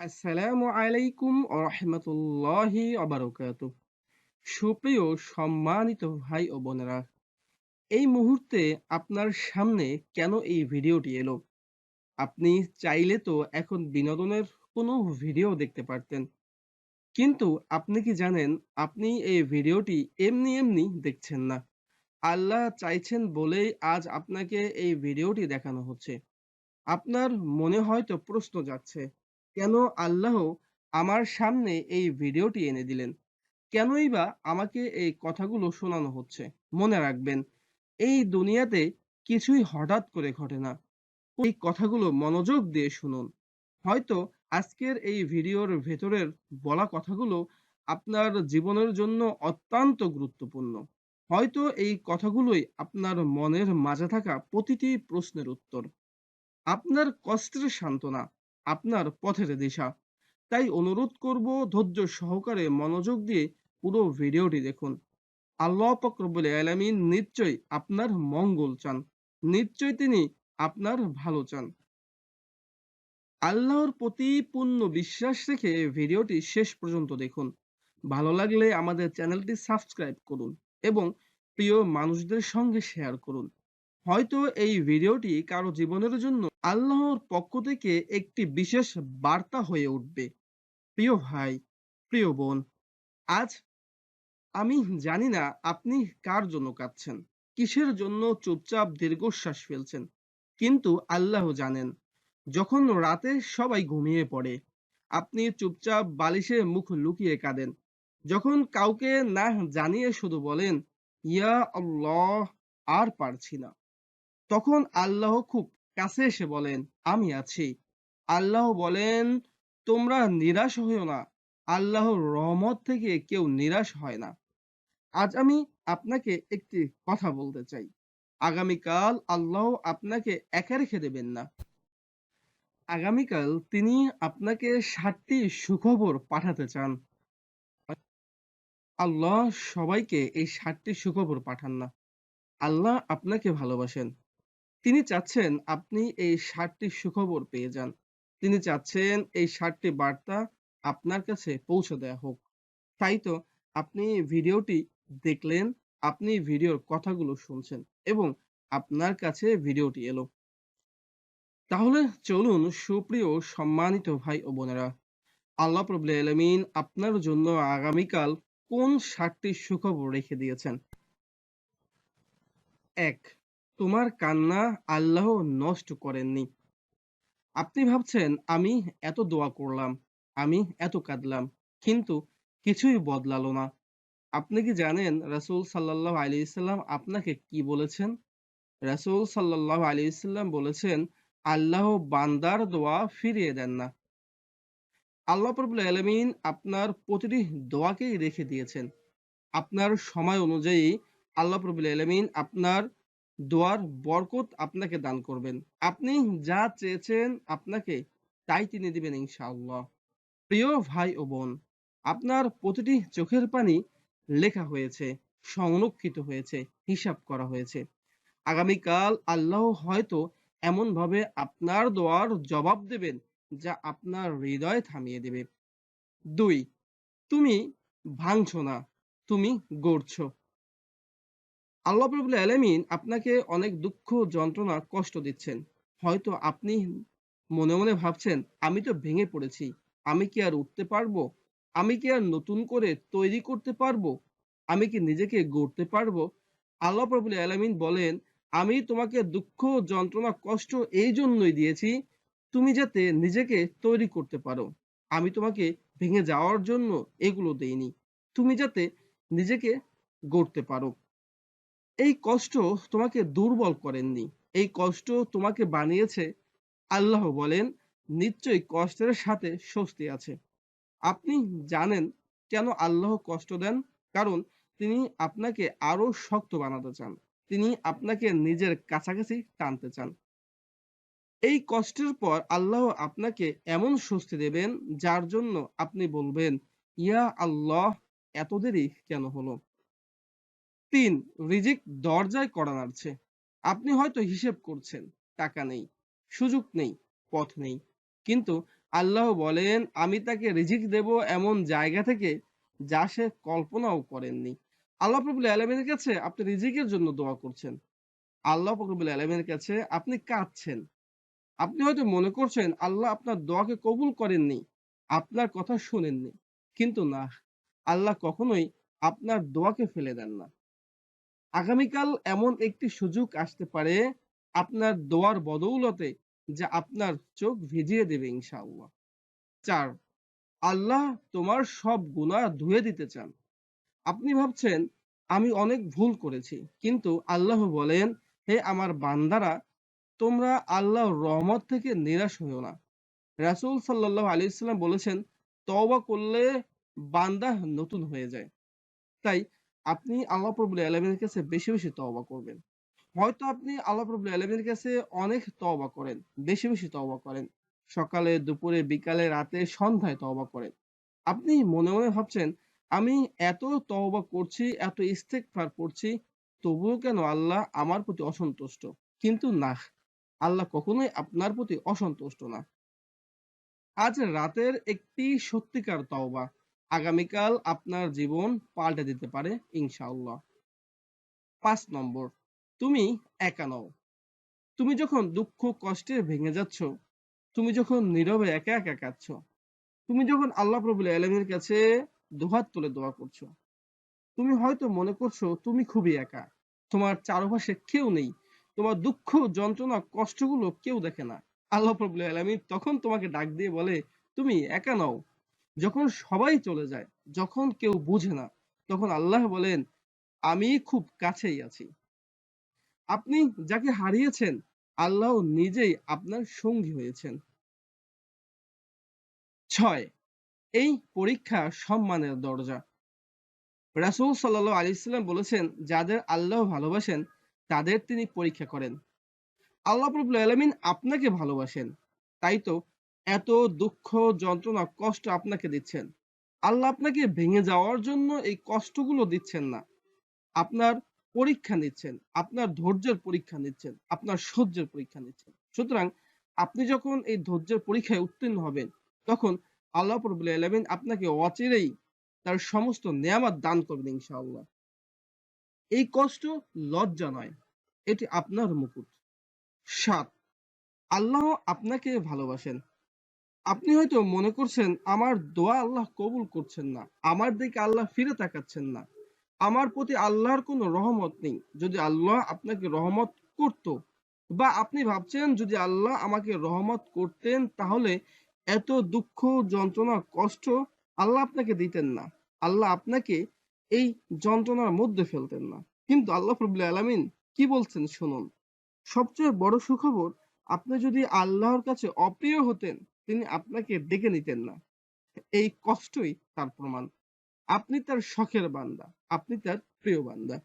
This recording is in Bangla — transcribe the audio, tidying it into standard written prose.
আসসালামু আলাইকুম ওয়া রাহমাতুল্লাহি ওয়া বারাকাতুহু। সুপ্রিয় সম্মানিত ভাই ও বোনেরা, এই মুহূর্তে আপনার সামনে কেন এই ভিডিওটি এলো? আপনি চাইলে তো এখন বিনোদনের কোনো ভিডিও দেখতে পারতেন। কিন্তু আপনি কি জানেন আপনি এই ভিডিওটি এমনি দেখছেন না। আল্লাহ চাইছেন বলেই আজ আপনাকে এই ভিডিওটি দেখানো হচ্ছে। আপনার মনে হয়তো প্রশ্ন জাগছে, কেন আল্লাহ আমার সামনে এই ভিডিওটি এনে দিলেন? কেনই বা আমাকে এই কথাগুলো শোনানো হচ্ছে? মনে রাখবেন, এই দুনিয়াতে কিছুই হঠাৎ করে ঘটে না। এই কথাগুলো মনোযোগ দিয়ে শুনুন। হয়তো আজকের এই ভিডিওর ভেতরের বলা কথাগুলো আপনার জীবনের জন্য অত্যন্ত গুরুত্বপূর্ণ। হয়তো এই কথাগুলোই আপনার মনের মাঝে থাকা প্রতিটি প্রশ্নের উত্তর। আপনার কষ্টের সান্ত্বনা, আপনার পথের দিশা। তাই অনুরোধ করব ধৈর্য সহকারে মনোযোগ দিয়ে পুরো ভিডিওটি দেখুন। আল্লাহ পাক রব্বুল আলামিন নিশ্চয়ই আপনার মঙ্গল চান। নিশ্চয়ই তিনি আপনার ভালো চান। আল্লাহর প্রতি পূর্ণ বিশ্বাস রেখে ভিডিওটি শেষ পর্যন্ত দেখুন। ভালো লাগলে আমাদের চ্যানেলটি সাবস্ক্রাইব করুন এবং প্রিয় মানুষদের সঙ্গে শেয়ার করুন। হয়তো এই ভিডিওটি কারো জীবনের জন্য আল্লাহর পক্ষ থেকে একটি বিশেষ বার্তা হয়ে উঠবে। প্রিয় ভাই, প্রিয় বোন, আজ আমি জানি না আপনি কার জন্য কাঁদছেন, কিসের জন্য চুপচাপ দীর্ঘশ্বাস ফেলছেন, কিন্তু আল্লাহ জানেন। যখন রাতে সবাই ঘুমিয়ে পড়ে, আপনি চুপচাপ বালিশে মুখ লুকিয়ে কাঁদেন। যখন কাউকে না জানিয়ে শুধু বলেন, ইয়া আল্লাহ, আর পারছি না, তখন আল্লাহ খুব কাছে এসে বলেন, আমি আছি। আল্লাহ বলেন, তোমরা নিরাশ হইও না। আল্লাহর রহমত থেকে কেউ নিরাশ হয় না। আজ আমি আপনাকে একটি কথা বলতে চাই। আগামীকাল আল্লাহ আপনাকে একা রেখে দেবেন না। আগামীকাল তিনি আপনাকে ৭টি সুখবর পাঠাতে চান। আল্লাহ সবাইকে এই ৭টি সুখবর পাঠান না। আল্লাহ আপনাকে ভালোবাসেন। তিনি চাচ্ছেন আপনি এই ৭টি সুখবর পেয়ে যান। তিনি চাচ্ছেন এই ৭টি বার্তা আপনার কাছে পৌঁছে দেয়া হোক। তাই তো আপনি ভিডিওটি দেখলেন, আপনি ভিডিওর কথাগুলো শুনছেন এবং আপনার কাছে ভিডিওটি এলো। তাহলে চলুন সুপ্রিয় সম্মানিত ভাই ও বোনেরা, আল্লাহ রাব্বুল আলামিন আপনার জন্য আগামীকাল কোন ৭টি সুখবর রেখে দিয়েছেন। ১. তোমার কান্না আল্লাহ নষ্ট করেননি। আপনি ভাবছেন আমি এত দোয়া করলাম, আমি এত কাঁদলাম, কিন্তু কিছুই বদলালো না। আপনি কি জানেন রাসূল সাল্লাল্লাহু আলাইহি সাল্লাম আপনাকে কি বলেছেন? রাসূল সাল্লাল্লাহু আলাইহি সাল্লাম বলেছেন, আল্লাহ বান্দার দোয়া ফিরিয়ে দেন না। আল্লাহ রাব্বুল আলামিন আপনার প্রতিটি দোয়াকেই রেখে দিয়েছেন। আপনার সময় অনুযায়ী আল্লাহ রাব্বুল আলামিন আপনার দোয়ার বরকত আপনাকে দান করবেন। আপনি যা চেয়েছেন আপনাকে তাই তিনি দিবেন ইনশাআল্লাহ। প্রিয় ভাই ও বোন, আপনার প্রতিটি চোখের পানি লেখা হয়েছে, সংরক্ষিত হয়েছে, হিসাব করা হয়েছে। আগামীকাল আল্লাহ হয়তো এমনভাবে আপনার দোয়ার জবাব দেবেন যা আপনার হৃদয় থামিয়ে দেবে। ২. তুমি ভাঙছো না, তুমি গড়ছো। আল্লাহ রাব্বুল আলামিন আপনাকে অনেক দুঃখ, যন্ত্রণা, কষ্ট দিচ্ছেন। হয়তো আপনি মনে ভাবছেন, আমি তো ভেঙে পড়েছি। আমি কি আর উঠতে পারবো? আমি কি আর নতুন করে তৈরি করতে পারবো? আমি কি নিজেকে গড়তে পারবো? আল্লাহ রাব্বুল আলামিন বলেন, আমি তোমাকে দুঃখ, যন্ত্রণা, কষ্ট এইজন্যই দিয়েছি, তুমি যাতে নিজেকে তৈরি করতে পারো। আমি তোমাকে ভেঙে যাওয়ার জন্য এগুলো দেইনি। তুমি যাতে নিজেকে গড়তে পারো। এই কষ্ট তোমাকে দুর্বল করেননি। এই কষ্ট তোমাকে বানিয়েছে। আল্লাহ বলেন, নিশ্চয়ই কষ্টের সাথে স্বস্তি আছে। আপনি জানেন কেন আল্লাহ কষ্ট দেন? কারণ তিনি আপনাকে আরো শক্ত বানাতে চান। তিনি আপনাকে নিজের কাছাকাছি টানতে চান। এই কষ্টের পর আল্লাহ আপনাকে এমন স্বস্তি দেবেন যার জন্য আপনি বলবেন, ইয়া আল্লাহ, এত দেরি কেন হলো? ৩. রিজিক দরজায় কড়া নাড়ছে। আপনি হয়তো হিসেব করছেন, টাকা নেই, সুযোগ নেই, পথ নেই। কিন্তু আল্লাহ বলেন, আমি তাকে রিজিক দেব এমন জায়গা থেকে যা সে কল্পনাও করেননি। আল্লাহ রাব্বুল আলামিনের কাছে আপনি রিজিকের জন্য দোয়া করছেন। আল্লাহ রাব্বুল আলামিনের কাছে আপনি কাঁদছেন। আপনি হয়তো মনে করছেন আল্লাহ আপনার দোয়াকে কবুল করেননি, আপনার কথা শোনেননি। কিন্তু না, আল্লাহ কখনোই আপনার দোয়াকে ফেলে দেন না। আগামীকাল এমন একটি সুযোগ আসতে পারে আপনার দোয়ার বদৌলতে যা আপনার চোখ ভিজিয়ে দেবে ইনশাআল্লাহ। ৪. আল্লাহ তোমার সব গুনাহ ধুয়ে দিতে চান। আপনি ভাবছেন আমি অনেক ভুল করেছি। কিন্তু আল্লাহ বলেন, হে আমার বান্দারা, তোমরা আল্লাহর রহমত থেকে নিরাশ হইও না। রাসূল সাল্লাল্লাহু আলাইহি ওয়াসাল্লাম বলেছেন, তওবা করলে বান্দা নতুন হয়ে যায়। তাই আপনি আল্লাহ রাব্বুল আলামিনের কাছে বেশি, বেশি তওবা করবেন। হয়তো আপনি আল্লাহ রাব্বুল আলামিনের কাছে অনেক তওবা করেন, বেশি, বেশি তওবা করেন। সকালে, দুপুরে, বিকালে, রাতে, সন্ধ্যায় তওবা করেন। আপনি মনে, মনে ভাবছেন, আমি এত তওবা করছি, এত ইস্তেগফার করছি, তবুও কেন আল্লাহ আমার প্রতি অসন্তুষ্ট? কিন্তু না, আল্লাহ কখনোই আপনার প্রতি অসন্তুষ্ট না। আজ রাতের একটি সত্যিকার তওবা আগামীকাল আপনার জীবন পাল্টে দিতে পারে ইনশাআল্লাহ। ৫ নম্বর, তুমি একা নও। তুমি যখন দুঃখ কষ্টে ভেঙে যাচ্ছ, তুমি যখন নীরবে একা, একা কাঁদছ, তুমি যখন আল্লাহ রাব্বুল আলামিনের কাছে দুহাত তুলে দোয়া করছো, তুমি হয়তো মনে করছো তুমি খুবই একা। তোমার চারপাশে কেউ নেই। তোমার দুঃখ, যন্ত্রণা, কষ্টগুলো কেউ দেখে না। আল্লাহ রাব্বুল আলামিন তখন তোমাকে ডাক দিয়ে বলে, তুমি একা নও। যখন সবাই চলে যায়, যখন কেউ বুঝে না, তখন আল্লাহ বলেন, আমি খুব কাছেই আছি। আপনি যাকে হারিয়েছেন, আল্লাহ নিজেই আপনার সঙ্গী হয়েছেন। ৬. এই পরীক্ষা সম্মানের দরজা। রাসূল সাল্লাল্লাহু আলাইহি ওয়াসাল্লাম বলেছেন, যাদের আল্লাহ ভালোবাসেন, তাদের তিনি পরীক্ষা করেন। আল্লাহ রাব্বুল আলামিন আপনাকে ভালোবাসেন। তাই তো এত দুঃখ, যন্ত্রণা, কষ্ট আপনাকে দিচ্ছেন। আল্লাহ আপনাকে ভেঙে যাওয়ার জন্য এই কষ্টগুলো দিচ্ছেন না। আপনার পরীক্ষা নিচ্ছেন, আপনার ধৈর্যের পরীক্ষা নিচ্ছেন, আপনার সহ্যের পরীক্ষা নিচ্ছেন। সুতরাং আপনি যখন এই ধৈর্যের পরীক্ষায় উত্তীর্ণ হবেন, তখন আল্লাহ রাব্বুল আলামিন আপনাকে অচিরেই তার সমস্ত নেয়ামত দান করবেন ইনশাআল্লাহ। এই কষ্ট লজ্জা নয়, এটি আপনার মুকুট। ৭. আল্লাহ আপনাকে ভালোবাসেন। আপনি হয়তো মনে করছেন আমার দোয়া আল্লাহ কবুল করছেন না। আমার দিকে আল্লাহ ফিরে তাকাচ্ছেন না। আমার প্রতি আল্লাহর কোনো রহমত নেই। যদি আল্লাহ আপনাকে রহমত করত বা আপনি ভাবছেন যদি আল্লাহ আমাকে রহমত করতেন তাহলে এত দুঃখ, যন্ত্রণা, কষ্ট আল্লাহ আপনাকে দিতেন না। আল্লাহ আপনাকে এই যন্ত্রণার মধ্যে ফেলতেন না। কিন্তু আল্লাহ রাব্বুল আলামিন কি বলছেন শুনুন। সবচেয়ে বড় সুখবর, আপনি যদি আল্লাহর কাছে অপ্রিয় হতেন, তিনি আপনাকে ডেকে নিতেন না। এই কষ্টই তার প্রমাণ। আপনি তার শখের বান্দা, আপনি তার প্রিয় বান্দা।